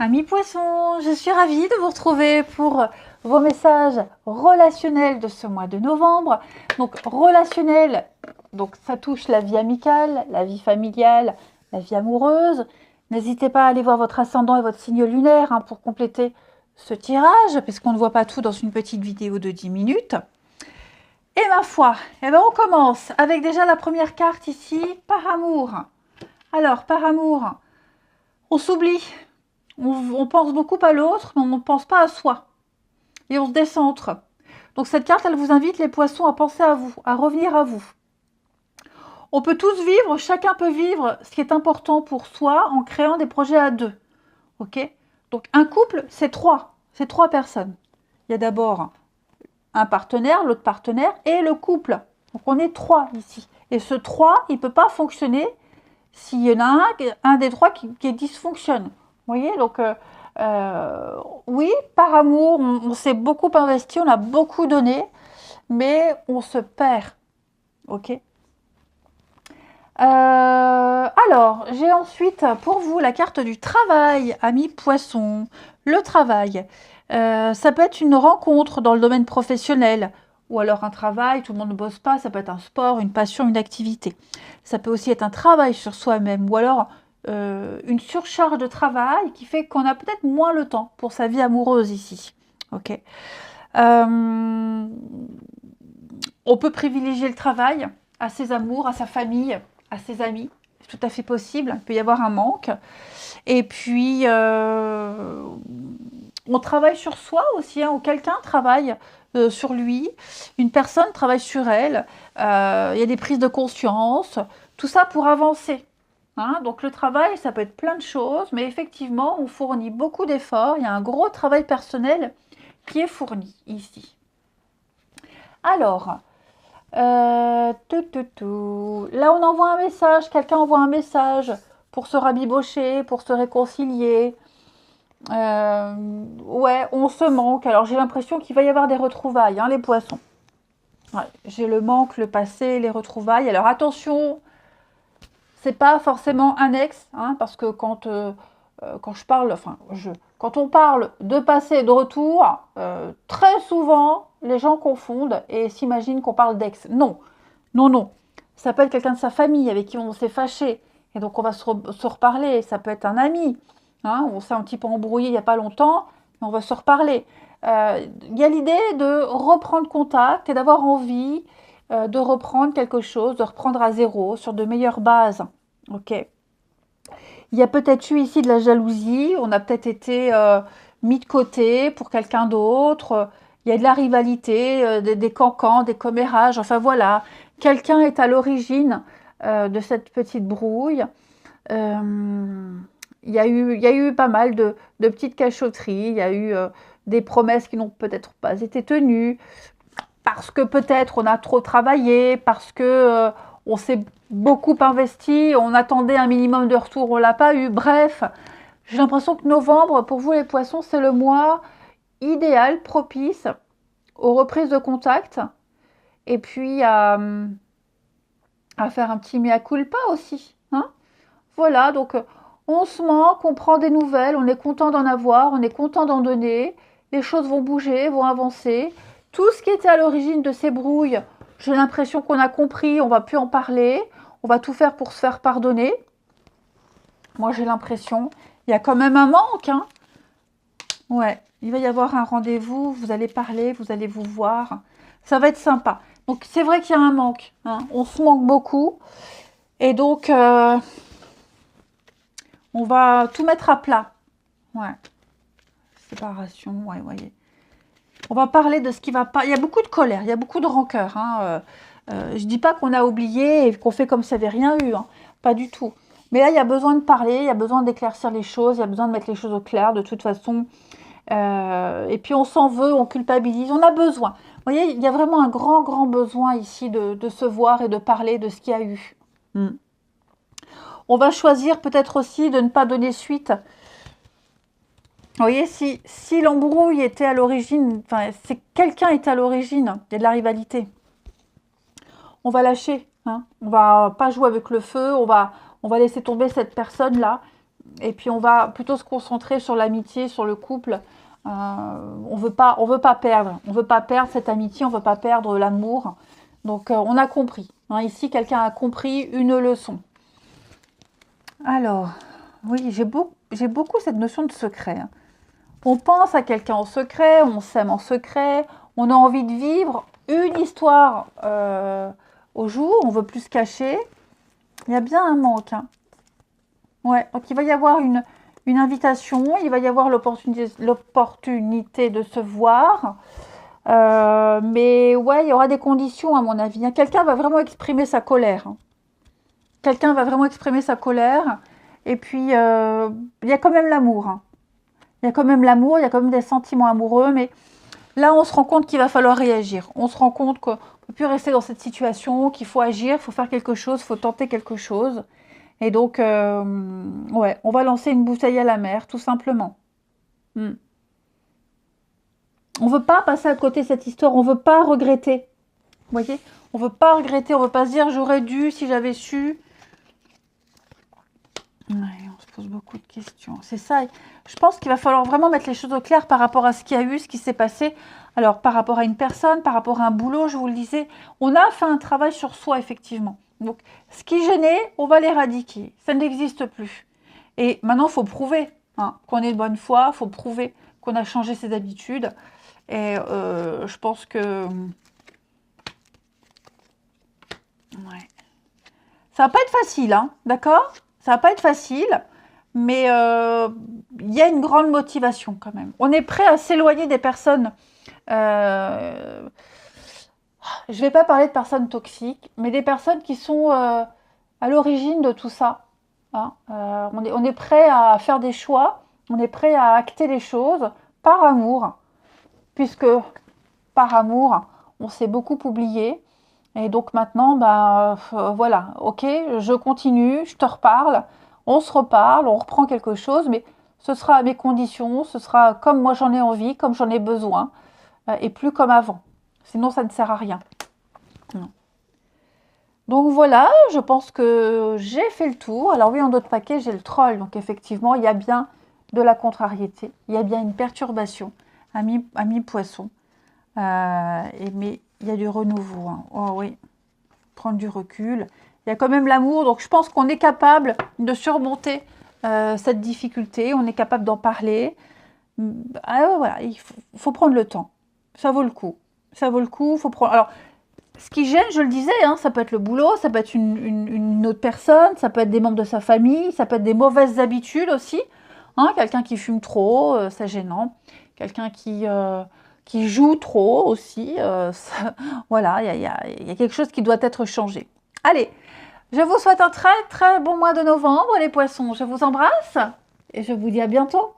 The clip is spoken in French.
Amis poissons, je suis ravie de vous retrouver pour vos messages relationnels de ce mois de novembre. Donc relationnel, donc ça touche la vie amicale, la vie familiale, la vie amoureuse. N'hésitez pas à aller voir votre ascendant et votre signe lunaire pour compléter ce tirage, puisqu'on ne voit pas tout dans une petite vidéo de 10 minutes. Et ma foi, on commence avec déjà la première carte ici, par amour. Alors, par amour, on s'oublie. On pense beaucoup à l'autre, mais on ne pense pas à soi. Et on se décentre. Donc cette carte, elle vous invite, les poissons, à penser à vous, à revenir à vous. On peut tous vivre, chacun peut vivre ce qui est important pour soi en créant des projets à deux. Ok? Donc un couple, c'est trois personnes. Il y a d'abord un partenaire, l'autre partenaire et le couple. Donc on est trois ici. Et ce trois, il ne peut pas fonctionner s'il y en a un des trois qui dysfonctionne. Vous voyez, donc oui, par amour, on s'est beaucoup investi, on a beaucoup donné, mais on se perd. Ok. Alors, j'ai ensuite pour vous la carte du travail, amis poissons. Le travail, ça peut être une rencontre dans le domaine professionnel, ou alors un travail, tout le monde ne bosse pas, ça peut être un sport, une passion, une activité. Ça peut aussi être un travail sur soi-même, ou alors une surcharge de travail qui fait qu'on a peut-être moins le temps pour sa vie amoureuse ici. Ok. On peut privilégier le travail à ses amours, à sa famille, à ses amis. C'est tout à fait possible. Il peut y avoir un manque. Et puis, on travaille sur soi aussi, ou quelqu'un travaille sur lui, une personne travaille sur elle, il y a des prises de conscience, tout ça pour avancer. Donc le travail, ça peut être plein de choses, mais effectivement, on fournit beaucoup d'efforts, il y a un gros travail personnel qui est fourni ici. Alors, là on envoie un message, quelqu'un envoie un message pour se rabibocher, pour se réconcilier. Ouais, on se manque. Alors j'ai l'impression qu'il va y avoir des retrouvailles, les poissons. Ouais, j'ai le manque, le passé, les retrouvailles. Alors attention, c'est pas forcément un ex, parce que quand je parle, quand on parle de passé et de retour, très souvent les gens confondent et s'imaginent qu'on parle d'ex. Non, non, non. Ça peut être quelqu'un de sa famille avec qui on s'est fâché et donc on va se reparler. Ça peut être un ami. On s'est un petit peu embrouillé il n'y a pas longtemps, mais on va se reparler. Il y a l'idée de reprendre contact et d'avoir envie de reprendre quelque chose, de reprendre à zéro, sur de meilleures bases. Ok. Il y a peut-être eu ici de la jalousie, on a peut-être été mis de côté pour quelqu'un d'autre. Il y a de la rivalité, des cancans, des commérages, enfin voilà. Quelqu'un est à l'origine de cette petite brouille. Il y a eu pas mal de petites cachotteries, il y a eu des promesses qui n'ont peut-être pas été tenues, parce que peut-être on a trop travaillé, parce que on s'est beaucoup investi, on attendait un minimum de retour, on ne l'a pas eu. Bref, j'ai l'impression que novembre, pour vous les poissons, c'est le mois idéal, propice aux reprises de contact, et puis à faire un petit mea culpa aussi. Voilà, donc on se manque, on prend des nouvelles, on est content d'en avoir, on est content d'en donner, les choses vont bouger, vont avancer. Tout ce qui était à l'origine de ces brouilles, j'ai l'impression qu'on a compris, on ne va plus en parler, on va tout faire pour se faire pardonner. Moi j'ai l'impression, il y a quand même un manque. Ouais, il va y avoir un rendez-vous, vous allez parler, vous allez vous voir, ça va être sympa. Donc c'est vrai qu'il y a un manque, on se manque beaucoup, et donc on va tout mettre à plat. Ouais. Séparation, ouais, voyez. On va parler de ce qui va pas. Il y a beaucoup de colère, il y a beaucoup de rancœur. Je dis pas qu'on a oublié et qu'on fait comme s'il n'y avait rien eu. Pas du tout. Mais là, il y a besoin de parler, il y a besoin d'éclaircir les choses, il y a besoin de mettre les choses au clair de toute façon. Et puis on s'en veut, on culpabilise, on a besoin. Vous voyez, il y a vraiment un grand, grand besoin ici de se voir et de parler de ce qu'il y a eu. On va choisir peut-être aussi de ne pas donner suite. Vous voyez, si l'embrouille était à l'origine, enfin, si quelqu'un était à l'origine, il y a de la rivalité. On va lâcher, on va pas jouer avec le feu, on va laisser tomber cette personne-là. Et puis on va plutôt se concentrer sur l'amitié, sur le couple. On veut pas perdre. On veut pas perdre cette amitié, on veut pas perdre l'amour. Donc on a compris. Hein, ici, quelqu'un a compris une leçon. Alors, oui, j'ai beaucoup cette notion de secret. Hein. On pense à quelqu'un en secret, on s'aime en secret, on a envie de vivre une histoire au jour, on veut plus se cacher. Il y a bien un manque. Hein. Ouais, donc il va y avoir une invitation, il va y avoir l'opportunité de se voir. Mais ouais, il y aura des conditions à mon avis. Hein. Quelqu'un va vraiment exprimer sa colère. Hein. Quelqu'un va vraiment exprimer sa colère. Et puis, il y a quand même l'amour. Hein. Il y a quand même l'amour, il y a quand même des sentiments amoureux. Mais là, on se rend compte qu'il va falloir réagir. On se rend compte qu'on ne peut plus rester dans cette situation, qu'il faut agir, il faut faire quelque chose, il faut tenter quelque chose. Et donc, ouais, on va lancer une bouteille à la mer, tout simplement. On ne veut pas passer à côté de cette histoire, on ne veut pas regretter. Vous voyez, on ne veut pas regretter, on ne veut pas se dire j'aurais dû si j'avais su. Ouais, on se pose beaucoup de questions. C'est ça. Je pense qu'il va falloir vraiment mettre les choses au clair par rapport à ce qu'il y a eu, ce qui s'est passé. Alors, par rapport à une personne, par rapport à un boulot, je vous le disais, on a fait un travail sur soi, effectivement. Donc, ce qui gênait, on va l'éradiquer. Ça n'existe plus. Et maintenant, il faut prouver hein, qu'on est de bonne foi, il faut prouver qu'on a changé ses habitudes. Et je pense que... Ouais. Ça va pas être facile, hein, d'accord? Ça va pas être facile, mais il y a une grande motivation quand même. On est prêt à s'éloigner des personnes... je ne vais pas parler de personnes toxiques, mais des personnes qui sont à l'origine de tout ça. Hein. On est prêt à faire des choix, on est prêt à acter les choses par amour, puisque par amour, on s'est beaucoup oublié. Et donc maintenant, voilà, ok, je continue, je te reparle, on se reparle, on reprend quelque chose, mais ce sera à mes conditions, ce sera comme moi j'en ai envie, comme j'en ai besoin, et plus comme avant. Sinon, ça ne sert à rien. Non. Donc voilà, je pense que j'ai fait le tour. Alors oui, en d'autres paquets, j'ai le troll. Donc effectivement, il y a bien de la contrariété. Il y a bien une perturbation à mi-poisson. Mais il y a du renouveau. Hein. Oh oui, prendre du recul. Il y a quand même l'amour. Donc je pense qu'on est capable de surmonter cette difficulté. On est capable d'en parler. Voilà, il faut prendre le temps. Ça vaut le coup. Ça vaut le coup. Faut prendre... Alors, ce qui gêne, je le disais, hein, ça peut être le boulot, ça peut être une autre personne, ça peut être des membres de sa famille, ça peut être des mauvaises habitudes aussi. Hein, quelqu'un qui fume trop, c'est gênant. Quelqu'un qui joue trop aussi. Voilà, il y a quelque chose qui doit être changé. Allez, je vous souhaite un très très bon mois de novembre, les poissons. Je vous embrasse et je vous dis à bientôt.